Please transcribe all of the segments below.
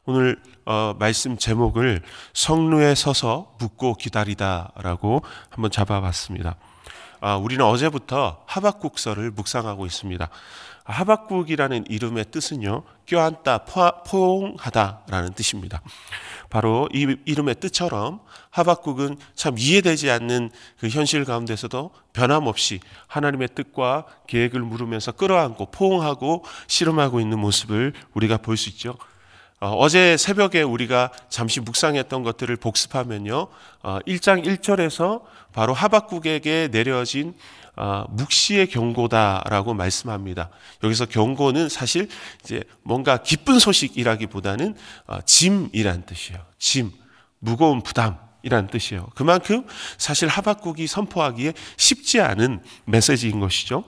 오늘 말씀 제목을 성루에 서서 묻고 기다리다라고 한번 잡아봤습니다. 우리는 어제부터 하박국서를 묵상하고 있습니다. 하박국이라는 이름의 뜻은요, 껴안다, 포옹하다라는 뜻입니다. 바로 이 이름의 뜻처럼 하박국은 참 이해되지 않는 그 현실 가운데서도 변함없이 하나님의 뜻과 계획을 물으면서 끌어안고 포옹하고 씨름하고 있는 모습을 우리가 볼 수 있죠. 어제 새벽에 우리가 잠시 묵상했던 것들을 복습하면요, 1장 1절에서 바로 하박국에게 내려진 묵시의 경고다라고 말씀합니다. 여기서 경고는 사실 이제 뭔가 기쁜 소식이라기보다는 짐이란 뜻이에요. 짐, 무거운 부담이란 뜻이에요. 그만큼 사실 하박국이 선포하기에 쉽지 않은 메시지인 것이죠.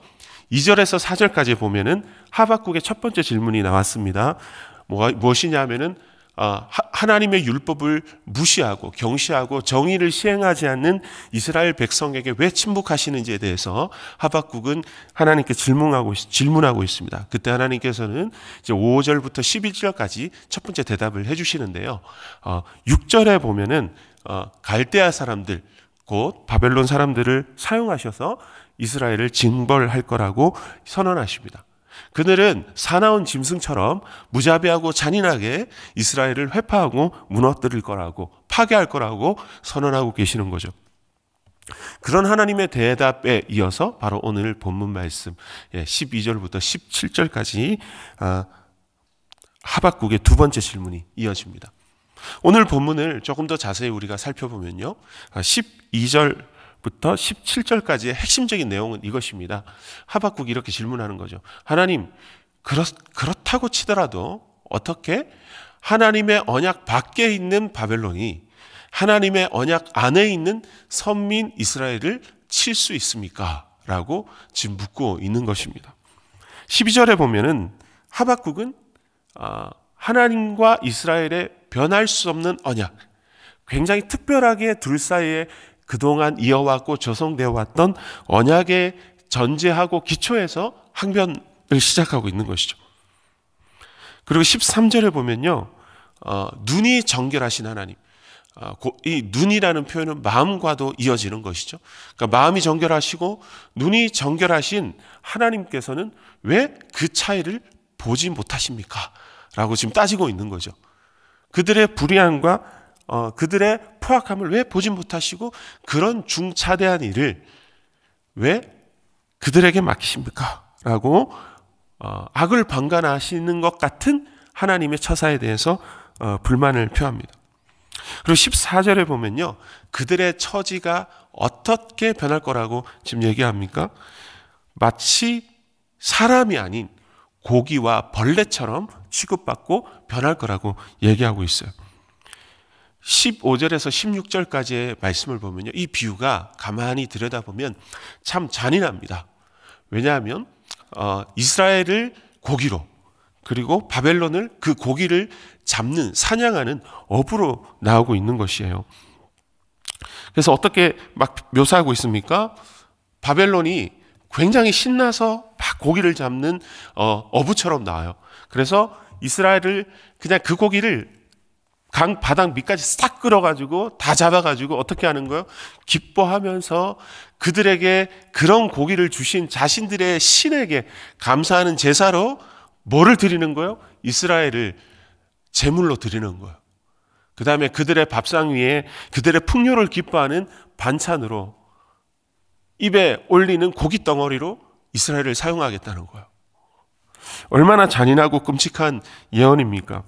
2절에서 4절까지 보면은 하박국의 첫 번째 질문이 나왔습니다. 무엇이냐면은 하나님의 율법을 무시하고 경시하고 정의를 시행하지 않는 이스라엘 백성에게 왜 침묵하시는지에 대해서 하박국은 하나님께 질문하고 있습니다. 그때 하나님께서는 이제 5절부터 11절까지 첫 번째 대답을 해주시는데요. 6절에 보면은 갈대아 사람들, 곧 바벨론 사람들을 사용하셔서 이스라엘을 징벌할 거라고 선언하십니다. 그들은 사나운 짐승처럼 무자비하고 잔인하게 이스라엘을 회파하고 무너뜨릴 거라고, 파괴할 거라고 선언하고 계시는 거죠. 그런 하나님의 대답에 이어서 바로 오늘 본문 말씀 12절부터 17절까지 하박국의 두 번째 질문이 이어집니다. 오늘 본문을 조금 더 자세히 우리가 살펴보면요, 12절 부터 17절까지의 핵심적인 내용은 이것입니다. 하박국이 이렇게 질문하는 거죠. 하나님, 그렇다고 치더라도 어떻게 하나님의 언약 밖에 있는 바벨론이 하나님의 언약 안에 있는 선민 이스라엘을 칠 수 있습니까? 라고 지금 묻고 있는 것입니다. 12절에 보면은 하박국은 하나님과 이스라엘의 변할 수 없는 언약, 굉장히 특별하게 둘 사이에 그동안 이어왔고 조성되어 왔던 언약의 전제하고 기초에서 항변을 시작하고 있는 것이죠. 그리고 13절에 보면요, 눈이 정결하신 하나님, 이 눈이라는 표현은 마음과도 이어지는 것이죠. 그러니까 마음이 정결하시고 눈이 정결하신 하나님께서는 왜 그 차이를 보지 못하십니까? 라고 지금 따지고 있는 거죠. 그들의 불의함과 그들의 포악함을 왜 보지 못하시고 그런 중차대한 일을 왜 그들에게 맡기십니까? 라고 악을 방관하시는 것 같은 하나님의 처사에 대해서 불만을 표합니다. 그리고 14절에 보면요, 그들의 처지가 어떻게 변할 거라고 지금 얘기합니까? 마치 사람이 아닌 고기와 벌레처럼 취급받고 변할 거라고 얘기하고 있어요. 15절에서 16절까지의 말씀을 보면요, 이 비유가 가만히 들여다보면 참 잔인합니다. 왜냐하면 이스라엘을 고기로, 그리고 바벨론을 그 고기를 잡는, 사냥하는 어부로 나오고 있는 것이에요. 그래서 어떻게 막 묘사하고 있습니까? 바벨론이 굉장히 신나서 막 고기를 잡는 어부처럼 나와요. 그래서 이스라엘을 그냥 그 고기를 강 바닥 밑까지 싹 끌어가지고 다 잡아가지고 어떻게 하는 거예요? 기뻐하면서 그들에게 그런 고기를 주신 자신들의 신에게 감사하는 제사로 뭐를 드리는 거예요? 이스라엘을 제물로 드리는 거예요. 그 다음에 그들의 밥상 위에 그들의 풍요를 기뻐하는 반찬으로 입에 올리는 고기 덩어리로 이스라엘을 사용하겠다는 거예요. 얼마나 잔인하고 끔찍한 예언입니까?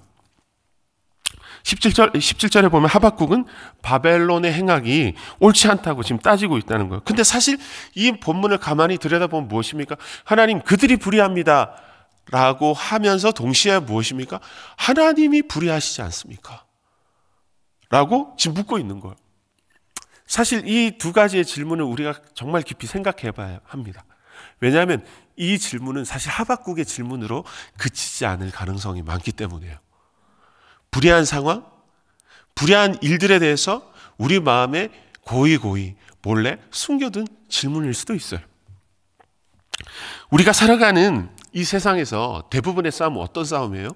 17절에 보면 하박국은 바벨론의 행악이 옳지 않다고 지금 따지고 있다는 거예요. 근데 사실 이 본문을 가만히 들여다보면 무엇입니까? 하나님, 그들이 불의합니다 라고 하면서 동시에 무엇입니까? 하나님이 불의하시지 않습니까? 라고 지금 묻고 있는 거예요. 사실 이 두 가지의 질문을 우리가 정말 깊이 생각해 봐야 합니다. 왜냐하면 이 질문은 사실 하박국의 질문으로 그치지 않을 가능성이 많기 때문이에요. 불의한 상황, 불의한 일들에 대해서 우리 마음에 고이 몰래 숨겨둔 질문일 수도 있어요. 우리가 살아가는 이 세상에서 대부분의 싸움은 어떤 싸움이에요?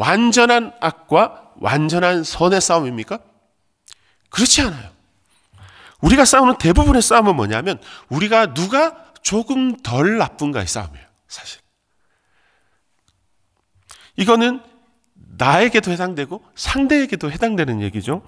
완전한 악과 완전한 선의 싸움입니까? 그렇지 않아요. 우리가 싸우는 대부분의 싸움은 뭐냐면 우리가 누가 조금 덜 나쁜가의 싸움이에요. 사실 이거는 나에게도 해당되고 상대에게도 해당되는 얘기죠.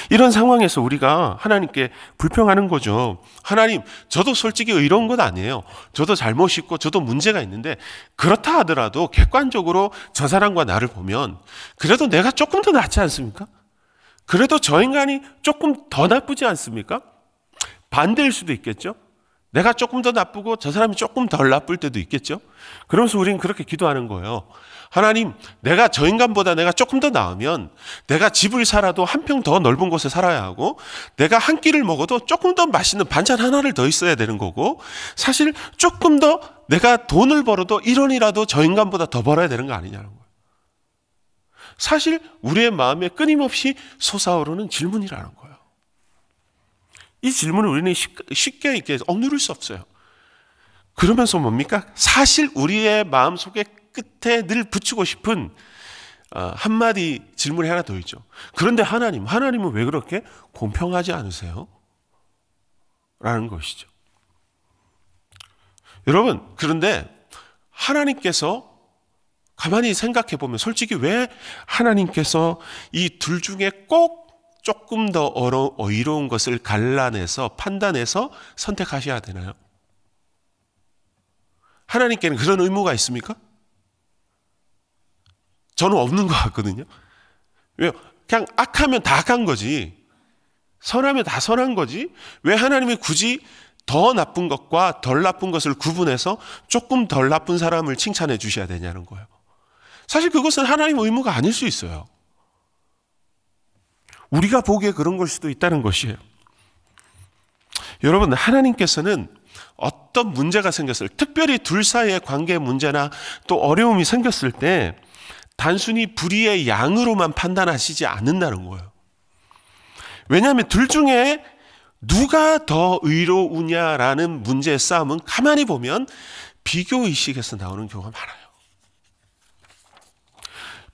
이런 상황에서 우리가 하나님께 불평하는 거죠. 하나님, 저도 솔직히 의로운 건 아니에요. 저도 잘못이 있고 저도 문제가 있는데 그렇다 하더라도 객관적으로 저 사람과 나를 보면 그래도 내가 조금 더 낫지 않습니까? 그래도 저 인간이 조금 더 나쁘지 않습니까? 반대일 수도 있겠죠. 내가 조금 더 나쁘고 저 사람이 조금 덜 나쁠 때도 있겠죠. 그러면서 우리는 그렇게 기도하는 거예요. 하나님, 내가 저 인간보다 내가 조금 더 나으면 내가 집을 살아도 한 평 더 넓은 곳에 살아야 하고 내가 한 끼를 먹어도 조금 더 맛있는 반찬 하나를 더 있어야 되는 거고 사실 조금 더 내가 돈을 벌어도 1원이라도 저 인간보다 더 벌어야 되는 거 아니냐는 거예요. 사실 우리의 마음에 끊임없이 솟아오르는 질문이라는 거예요. 이 질문을 우리는 쉽게 이렇게 억누를 수 없어요. 그러면서 뭡니까? 사실 우리의 마음속에 끝에 늘 붙이고 싶은 한마디 질문이 하나 더 있죠. 그런데 하나님은 왜 그렇게 공평하지 않으세요? 라는 것이죠. 여러분, 그런데 하나님께서 가만히 생각해 보면 솔직히 왜 하나님께서 이 둘 중에 꼭 조금 더 의로운 것을 갈라내서 판단해서 선택하셔야 되나요? 하나님께는 그런 의무가 있습니까? 저는 없는 것 같거든요. 왜요? 그냥 악하면 다 악한 거지. 선하면 다 선한 거지. 왜 하나님이 굳이 더 나쁜 것과 덜 나쁜 것을 구분해서 조금 덜 나쁜 사람을 칭찬해 주셔야 되냐는 거예요. 사실 그것은 하나님의 의무가 아닐 수 있어요. 우리가 보기에 그런 걸 수도 있다는 것이에요. 여러분, 하나님께서는 어떤 문제가 생겼을 때, 특별히 둘 사이의 관계 문제나 또 어려움이 생겼을 때 단순히 불의의 양으로만 판단하시지 않는다는 거예요. 왜냐하면 둘 중에 누가 더 의로우냐라는 문제의 싸움은 가만히 보면 비교의식에서 나오는 경우가 많아요.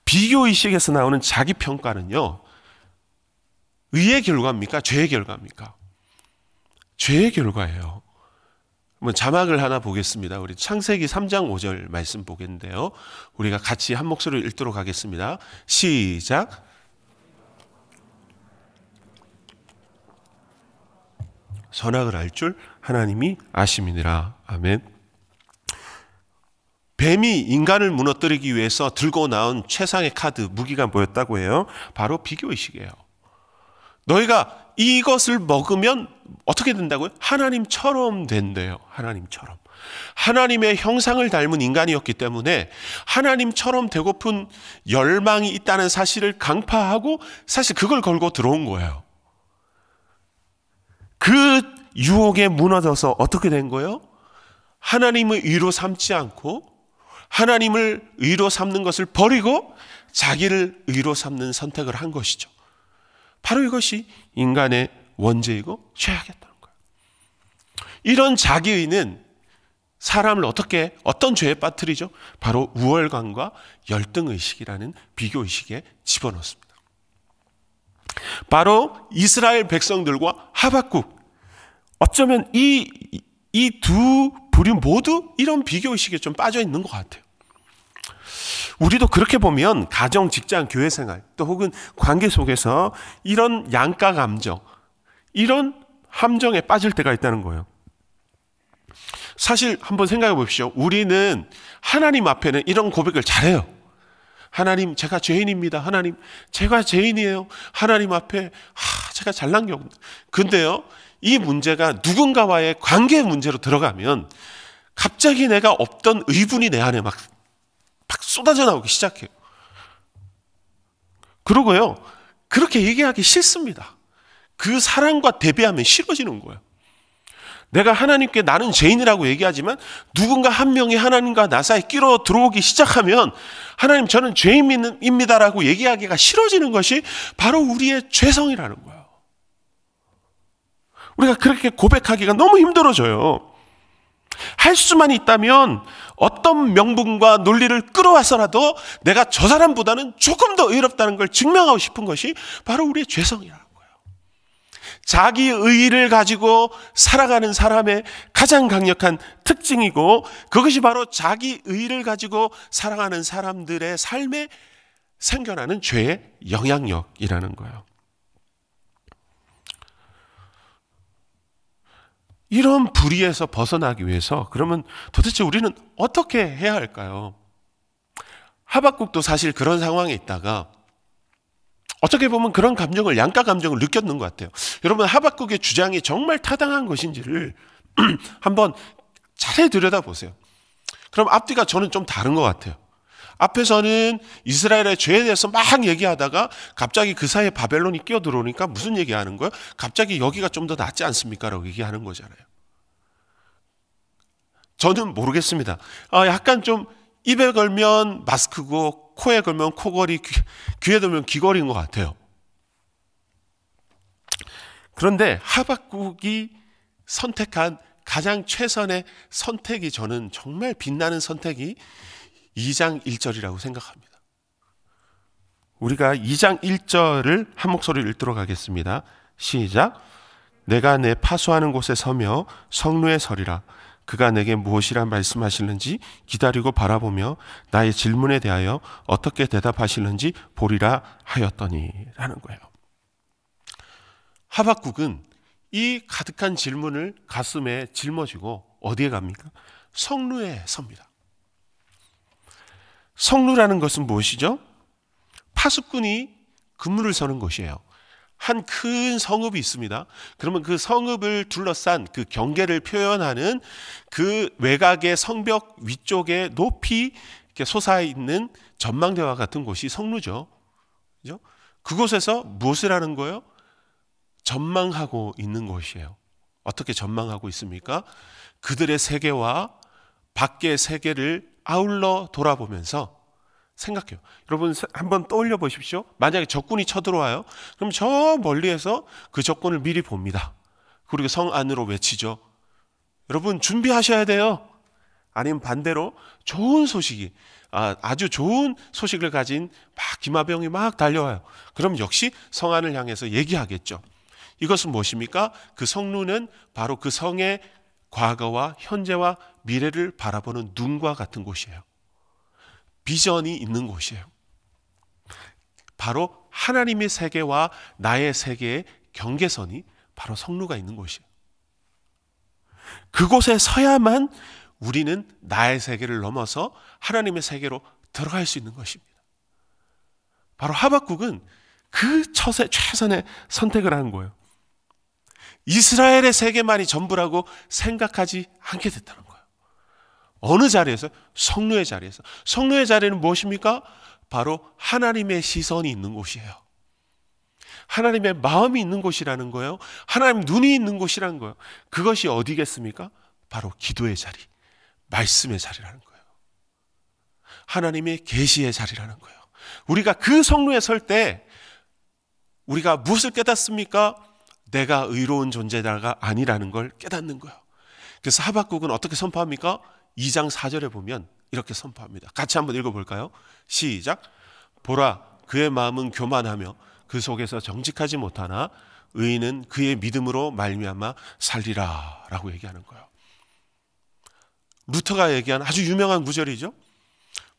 비교의식에서 나오는 자기평가는요, 의의 결과입니까? 죄의 결과입니까? 죄의 결과예요. 한번 자막을 하나 보겠습니다. 우리 창세기 3장 5절 말씀 보겠는데요. 우리가 같이 한 목소리로 읽도록 하겠습니다. 시작. 선악을 알 줄 하나님이 아심이니라. 아멘. 뱀이 인간을 무너뜨리기 위해서 들고 나온 최상의 카드, 무기가 뭐였다고 해요? 바로 비교의식이에요. 너희가 이것을 먹으면 어떻게 된다고요? 하나님처럼 된대요. 하나님처럼. 하나님의 형상을 닮은 인간이었기 때문에 하나님처럼 되고픈 열망이 있다는 사실을 강파하고 사실 그걸 걸고 들어온 거예요. 그 유혹에 무너져서 어떻게 된 거예요? 하나님을 의로 삼지 않고 하나님을 의로 삼는 것을 버리고 자기를 의로 삼는 선택을 한 것이죠. 바로 이것이 인간의 원죄이고 죄악이었다는 거예요. 이런 자기의는 사람을 어떤 죄에 빠뜨리죠? 바로 우월감과 열등의식이라는 비교의식에 집어넣습니다. 바로 이스라엘 백성들과 하박국, 어쩌면 이 두 부류 모두 이런 비교의식에 좀 빠져 있는 것 같아요. 우리도 그렇게 보면 가정, 직장, 교회 생활 또 혹은 관계 속에서 이런 양가 감정, 이런 함정에 빠질 때가 있다는 거예요. 사실 한번 생각해 보십시오. 우리는 하나님 앞에는 이런 고백을 잘해요. 하나님, 제가 죄인입니다. 하나님, 제가 죄인이에요. 하나님 앞에 제가 잘난 게 없는데. 근데요, 이 문제가 누군가와의 관계 문제로 들어가면 갑자기 내가 없던 의분이 내 안에 막 쏟아져 나오기 시작해요. 그러고요, 그렇게 얘기하기 싫습니다. 그 사람과 대비하면 싫어지는 거예요. 내가 하나님께 나는 죄인이라고 얘기하지만 누군가 한 명이 하나님과 나 사이 끼러 들어오기 시작하면 하나님, 저는 죄인입니다라고 얘기하기가 싫어지는 것이 바로 우리의 죄성이라는 거예요. 우리가 그렇게 고백하기가 너무 힘들어져요. 할 수만 있다면 어떤 명분과 논리를 끌어와서라도 내가 저 사람보다는 조금 더 의롭다는 걸 증명하고 싶은 것이 바로 우리의 죄성이라는 거예요. 자기 의의를 가지고 살아가는 사람의 가장 강력한 특징이고, 그것이 바로 자기 의의를 가지고 살아가는 사람들의 삶에 생겨나는 죄의 영향력이라는 거예요. 이런 불의에서 벗어나기 위해서 그러면 도대체 우리는 어떻게 해야 할까요? 하박국도 사실 그런 상황에 있다가 어떻게 보면 그런 감정을, 양가 감정을 느꼈는 것 같아요. 여러분, 하박국의 주장이 정말 타당한 것인지를 한번 자세히 들여다보세요. 그럼 앞뒤가 저는 좀 다른 것 같아요. 앞에서는 이스라엘의 죄에 대해서 막 얘기하다가 갑자기 그 사이에 바벨론이 끼어들어오니까 무슨 얘기하는 거예요? 갑자기 여기가 좀 더 낫지 않습니까? 라고 얘기하는 거잖아요. 저는 모르겠습니다. 약간 좀 입에 걸면 마스크고 코에 걸면 코걸이, 귀에 들면 귀걸이인 것 같아요. 그런데 하박국이 선택한 가장 최선의 선택이, 저는 정말 빛나는 선택이 2장 1절이라고 생각합니다. 우리가 2장 1절을 한 목소리로 읽도록 하겠습니다. 시작. 내가 내 파수하는 곳에 서며 성루에 서리라. 그가 내게 무엇이라 말씀하시는지 기다리고 바라보며 나의 질문에 대하여 어떻게 대답하시는지 보리라 하였더니 라는 거예요. 하박국은 이 가득한 질문을 가슴에 짊어지고 어디에 갑니까? 성루에 섭니다. 성루라는 것은 무엇이죠? 파수꾼이 근무를 서는 곳이에요. 한 큰 성읍이 있습니다. 그러면 그 성읍을 둘러싼 그 경계를 표현하는 그 외곽의 성벽 위쪽에 높이 이렇게 솟아있는 전망대와 같은 곳이 성루죠. 그죠? 그곳에서 무엇을 하는 거예요? 전망하고 있는 곳이에요. 어떻게 전망하고 있습니까? 그들의 세계와 밖의 세계를 아울러 돌아보면서 생각해요. 여러분 한번 떠올려 보십시오. 만약에 적군이 쳐들어와요. 그럼 저 멀리에서 그 적군을 미리 봅니다. 그리고 성 안으로 외치죠. 여러분 준비하셔야 돼요. 아니면 반대로 좋은 소식이, 아주 좋은 소식을 가진 막 기마병이 막 달려와요. 그럼 역시 성 안을 향해서 얘기하겠죠. 이것은 무엇입니까? 그 성루는 바로 그 성의 과거와 현재와 미래를 바라보는 눈과 같은 곳이에요. 비전이 있는 곳이에요. 바로 하나님의 세계와 나의 세계의 경계선이 바로 성루가 있는 곳이에요. 그곳에 서야만 우리는 나의 세계를 넘어서 하나님의 세계로 들어갈 수 있는 것입니다. 바로 하박국은 그 최선의 선택을 하는 거예요. 이스라엘의 세계만이 전부라고 생각하지 않게 됐다는 거예요. 어느 자리에서? 성루의 자리에서. 성루의 자리는 무엇입니까? 바로 하나님의 시선이 있는 곳이에요. 하나님의 마음이 있는 곳이라는 거예요. 하나님 눈이 있는 곳이라는 거예요. 그것이 어디겠습니까? 바로 기도의 자리, 말씀의 자리라는 거예요. 하나님의 계시의 자리라는 거예요. 우리가 그 성루에 설 때 우리가 무엇을 깨닫습니까? 내가 의로운 존재자가 아니라는 걸 깨닫는 거예요. 그래서 하박국은 어떻게 선포합니까? 2장 4절에 보면 이렇게 선포합니다. 같이 한번 읽어볼까요? 시작. 보라, 그의 마음은 교만하며 그 속에서 정직하지 못하나 의인은 그의 믿음으로 말미암아 살리라 라고 얘기하는 거예요. 루터가 얘기한 아주 유명한 구절이죠.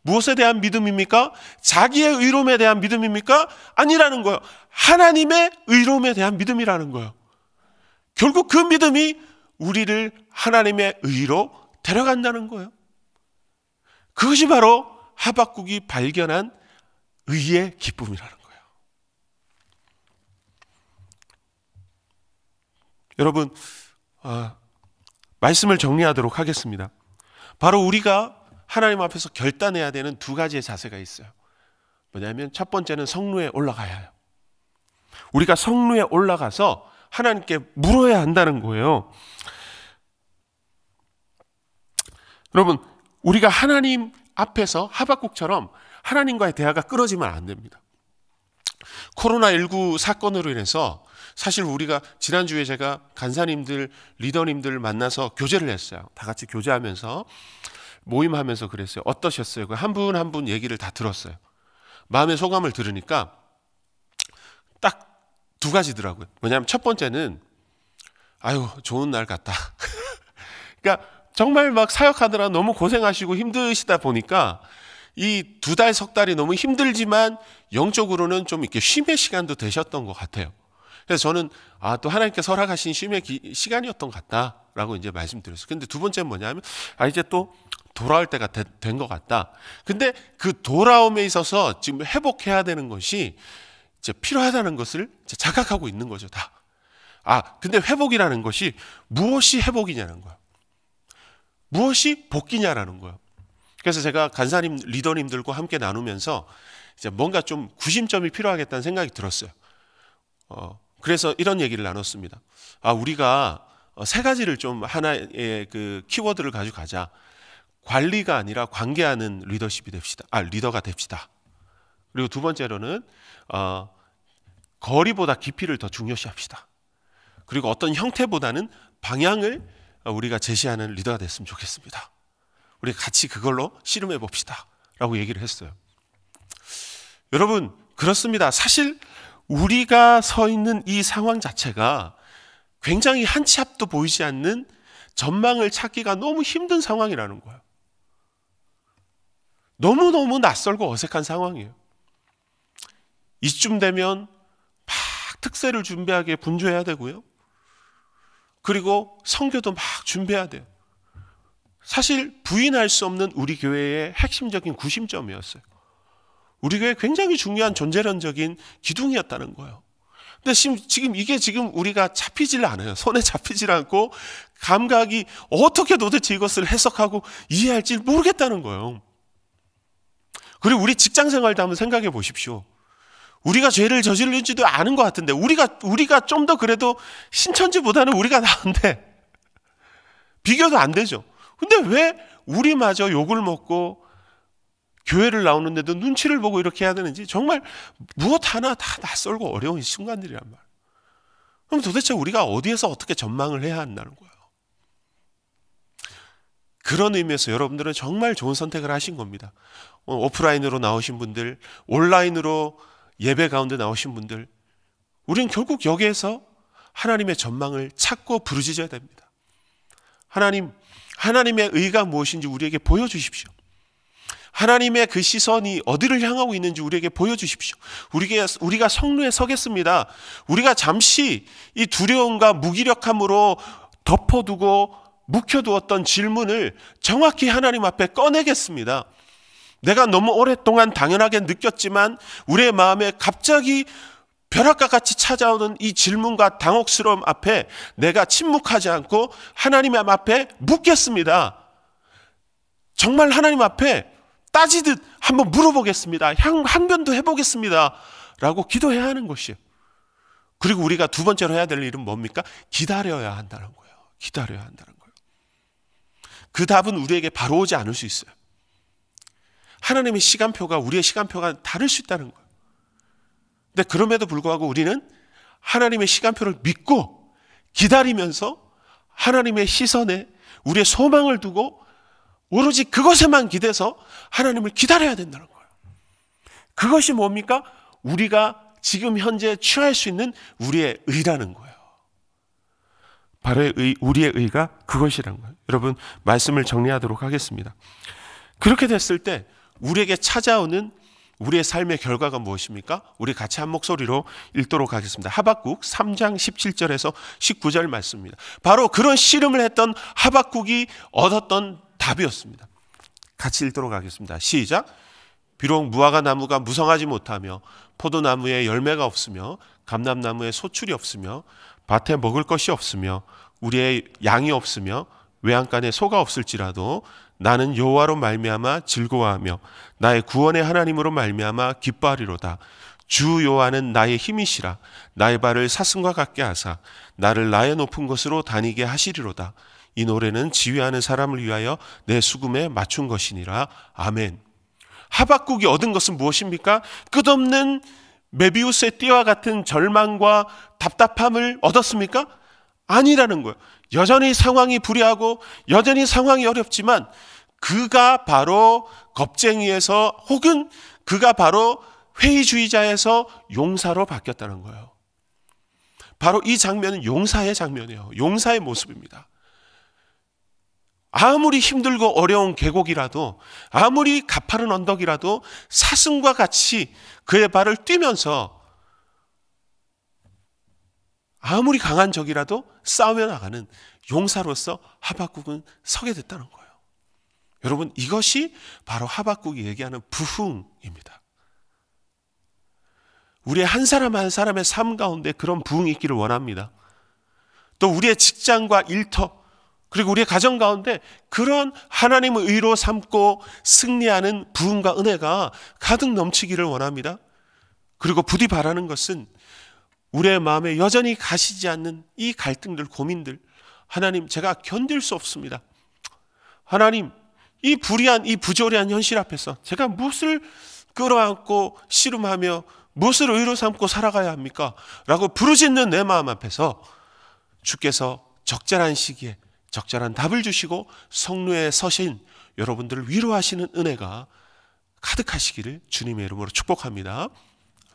무엇에 대한 믿음입니까? 자기의 의로움에 대한 믿음입니까? 아니라는 거예요. 하나님의 의로움에 대한 믿음이라는 거예요. 결국 그 믿음이 우리를 하나님의 의로 데려간다는 거예요. 그것이 바로 하박국이 발견한 의의 기쁨이라는 거예요. 여러분, 말씀을 정리하도록 하겠습니다. 바로 우리가 하나님 앞에서 결단해야 되는 두 가지의 자세가 있어요. 뭐냐면 첫 번째는 성루에 올라가야 해요. 우리가 성루에 올라가서 하나님께 물어야 한다는 거예요. 여러분, 우리가 하나님 앞에서 하박국처럼 하나님과의 대화가 끊어지면 안 됩니다. 코로나19 사건으로 인해서 사실 우리가 지난주에 제가 간사님들, 리더님들 만나서 교제를 했어요. 다 같이 교제하면서 모임하면서 그랬어요. 어떠셨어요? 한 분 한 분 얘기를 다 들었어요. 마음의 소감을 들으니까 딱 두 가지더라고요. 뭐냐면 첫 번째는 아유 좋은 날 같다. 그러니까 정말 막 사역하느라 너무 고생하시고 힘드시다 보니까 이 2달, 석 달이 너무 힘들지만 영적으로는 좀 이렇게 쉼의 시간도 되셨던 것 같아요. 그래서 저는 또 하나님께서 허락하신 쉼의 시간이었던 것 같다라고 이제 말씀드렸어요. 근데 두 번째는 뭐냐면 이제 또 돌아올 때가 된 것 같다. 근데 그 돌아옴에 있어서 지금 회복해야 되는 것이 이제 필요하다는 것을 이제 자각하고 있는 거죠, 다. 근데 회복이라는 것이 무엇이 회복이냐는 거예요. 무엇이 복귀냐라는 거예요. 그래서 제가 간사님, 리더님들과 함께 나누면서 이제 뭔가 좀 구심점이 필요하겠다는 생각이 들었어요. 그래서 이런 얘기를 나눴습니다. 우리가 세 가지를 좀 하나의 그 키워드를 가지고 가자. 관리가 아니라 관계하는 리더십이 됩시다. 리더가 됩시다. 그리고 두 번째로는 거리보다 깊이를 더 중요시합시다. 그리고 어떤 형태보다는 방향을 우리가 제시하는 리더가 됐으면 좋겠습니다. 우리 같이 그걸로 씨름해 봅시다 라고 얘기를 했어요. 여러분 그렇습니다. 사실 우리가 서 있는 이 상황 자체가 굉장히 한 치 앞도 보이지 않는 전망을 찾기가 너무 힘든 상황이라는 거예요. 너무너무 낯설고 어색한 상황이에요. 이쯤 되면 막 특세를 준비하게 분주해야 되고요. 그리고 선교도 막 준비해야 돼요. 사실 부인할 수 없는 우리 교회의 핵심적인 구심점이었어요. 우리 교회 굉장히 중요한 존재론적인 기둥이었다는 거예요. 근데 지금 우리가 잡히질 않아요. 손에 잡히질 않고 감각이 어떻게 도대체 이것을 해석하고 이해할지 모르겠다는 거예요. 그리고 우리 직장 생활도 한번 생각해 보십시오. 우리가 죄를 저지르지도 않은 것 같은데 우리가 좀 더 그래도 신천지보다는 우리가 나은데 비교도 안 되죠. 근데 왜 우리마저 욕을 먹고 교회를 나오는데도 눈치를 보고 이렇게 해야 되는지 정말 무엇 하나 다 낯설고 어려운 순간들이란 말이에요. 그럼 도대체 우리가 어디에서 어떻게 전망을 해야 한다는 거예요. 그런 의미에서 여러분들은 정말 좋은 선택을 하신 겁니다. 오프라인으로 나오신 분들, 온라인으로 예배 가운데 나오신 분들, 우리는 결국 여기에서 하나님의 전망을 찾고 부르짖어야 됩니다. 하나님의 의가 무엇인지 우리에게 보여주십시오. 하나님의 그 시선이 어디를 향하고 있는지 우리에게 보여주십시오. 우리가 성루에 서겠습니다. 우리가 잠시 이 두려움과 무기력함으로 덮어두고 묵혀두었던 질문을 정확히 하나님 앞에 꺼내겠습니다. 내가 너무 오랫동안 당연하게 느꼈지만 우리의 마음에 갑자기 벼락과 같이 찾아오는 이 질문과 당혹스러움 앞에 내가 침묵하지 않고 하나님 앞에 묻겠습니다. 정말 하나님 앞에 따지듯 한번 물어보겠습니다. 항변도 해보겠습니다. 라고 기도해야 하는 것이에요. 그리고 우리가 두 번째로 해야 될 일은 뭡니까? 기다려야 한다는 거예요. 기다려야 한다는 거예요. 그 답은 우리에게 바로 오지 않을 수 있어요. 하나님의 시간표가 우리의 시간표가 다를 수 있다는 거예요. 근데 그럼에도 불구하고 우리는 하나님의 시간표를 믿고 기다리면서 하나님의 시선에 우리의 소망을 두고 오로지 그것에만 기대서 하나님을 기다려야 된다는 거예요. 그것이 뭡니까? 우리가 지금 현재 취할 수 있는 우리의 의라는 거예요. 바로 우리의 의가 그것이라는 거예요. 여러분 말씀을 정리하도록 하겠습니다. 그렇게 됐을 때 우리에게 찾아오는 우리의 삶의 결과가 무엇입니까? 우리 같이 한 목소리로 읽도록 하겠습니다. 하박국 3장 17절에서 19절 말씀입니다. 바로 그런 씨름을 했던 하박국이 얻었던 답이었습니다. 같이 읽도록 하겠습니다. 시작. 비록 무화과 나무가 무성하지 못하며 포도나무에 열매가 없으며 감람나무에 소출이 없으며 밭에 먹을 것이 없으며 우리의 양이 없으며 외양간에 소가 없을지라도 나는 여호와로 말미암아 즐거워하며 나의 구원의 하나님으로 말미암아 기뻐하리로다. 주 여호와는 나의 힘이시라. 나의 발을 사슴과 같게 하사 나를 나의 높은 곳으로 다니게 하시리로다. 이 노래는 지휘하는 사람을 위하여 내 수금에 맞춘 것이니라. 아멘. 하박국이 얻은 것은 무엇입니까? 끝없는 메비우스의 띠와 같은 절망과 답답함을 얻었습니까? 아니라는 거예요. 여전히 상황이 불리하고 여전히 상황이 어렵지만 그가 바로 겁쟁이에서 혹은 그가 바로 회의주의자에서 용사로 바뀌었다는 거예요. 바로 이 장면은 용사의 장면이에요. 용사의 모습입니다. 아무리 힘들고 어려운 계곡이라도, 아무리 가파른 언덕이라도 사슴과 같이 그의 발을 뛰면서 아무리 강한 적이라도 싸우며 나가는 용사로서 하박국은 서게 됐다는 거예요. 여러분, 이것이 바로 하박국이 얘기하는 부흥입니다. 우리의 한 사람 한 사람의 삶 가운데 그런 부흥이 있기를 원합니다. 또 우리의 직장과 일터, 그리고 우리의 가정 가운데 그런 하나님의 의로 삼고 승리하는 부흥과 은혜가 가득 넘치기를 원합니다. 그리고 부디 바라는 것은 우리의 마음에 여전히 가시지 않는 이 갈등들, 고민들, 하나님, 제가 견딜 수 없습니다. 하나님, 이 불의한, 이 부조리한 현실 앞에서 제가 무엇을 끌어안고 씨름하며 무엇을 의로 삼고 살아가야 합니까? 라고 부르짖는 내 마음 앞에서 주께서 적절한 시기에 적절한 답을 주시고 성루에 서신 여러분들을 위로하시는 은혜가 가득하시기를 주님의 이름으로 축복합니다.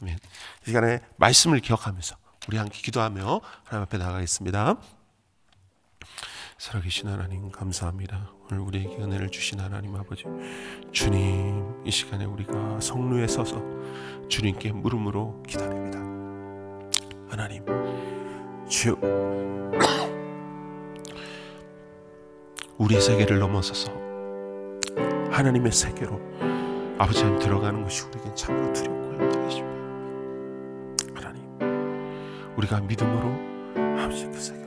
아멘. 이 시간에 말씀을 기억하면서 우리 함께 기도하며 하나님 앞에 나가겠습니다. 살아계신 하나님 감사합니다. 오늘 우리에게 은혜를 주신 하나님 아버지, 주님, 이 시간에 우리가 성루에 서서 주님께 물음으로 기다립니다. 하나님, 주여, 우리의 세계를 넘어서서 하나님의 세계로 아버지 하나님 들어가는 것이 우리에게 참으로 두렵고 힘들으십니다. 하나님, 우리가 믿음으로 아버지 그 세계